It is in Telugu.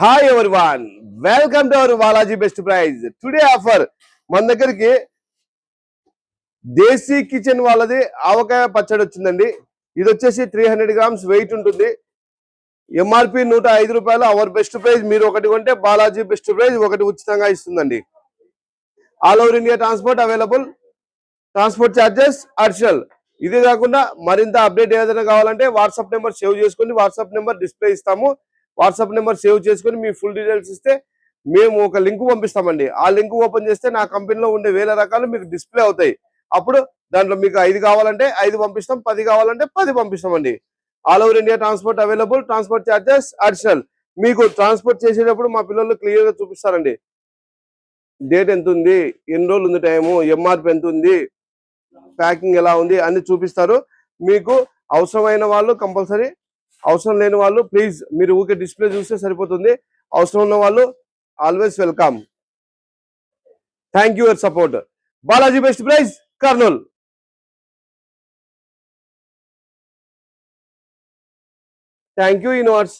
Hi everyone, welcome to our Balaji best price. Today offer మన దగ్గరికి దేశీ కిచెన్ వాళ్ళది ఆవకాయ పచ్చడి వచ్చిందండి. ఇది వచ్చేసి 300 గ్రామ్స్ వెయిట్ ఉంటుంది. ఎంఆర్పి 105 రూపాయలు. Our best price. మీరు ఒకటి కొంటే బాలాజీ బెస్ట్ ప్రైజ్ ఒకటి ఉచితంగా ఇస్తుందండి. All over India transport available. Transport charges additional. ఇది కాకుండా మరింత అప్డేట్ ఏదైనా కావాలంటే వాట్సాప్ నెంబర్ సేవ్ చేసుకుని, వాట్సాప్ నెంబర్ డిస్ప్లే ఇస్తాము. వాట్సాప్ నెంబర్ సేవ్ చేసుకుని మీ ఫుల్ డీటెయిల్స్ ఇస్తే మేము ఒక లింక్ పంపిస్తామండి. ఆ లింక్ ఓపెన్ చేస్తే నా కంపెనీలో ఉండే 1000 రకాలు మీకు డిస్ప్లే అవుతాయి. అప్పుడు దాంట్లో మీకు 5 కావాలంటే 5 పంపిస్తాం, 10 కావాలంటే 10 పంపిస్తామండి. All over India transport available. Transport charges additional. మీకు ట్రాన్స్పోర్ట్ చేసేటప్పుడు మా పిల్లలు క్లియర్ గా చూపిస్తారండి. డేట్ ఎంత ఉంది, ఎన్ని రోజులు ఉంది టైము, ఎంఆర్పి ఎంత ఉంది, ప్యాకింగ్ ఎలా ఉంది అన్ని చూపిస్తారు. మీకు అవసరమైన వాళ్ళు కంపల్సరీ, అవసరం లేని వాళ్ళు ప్లీజ్ మీరు ఊకే డిస్ప్లే చూస్తే సరిపోతుంది. అవసరం ఉన్న వాళ్ళు always welcome. Thank you for support. Balaji best price, Kurnool. Thank you universe.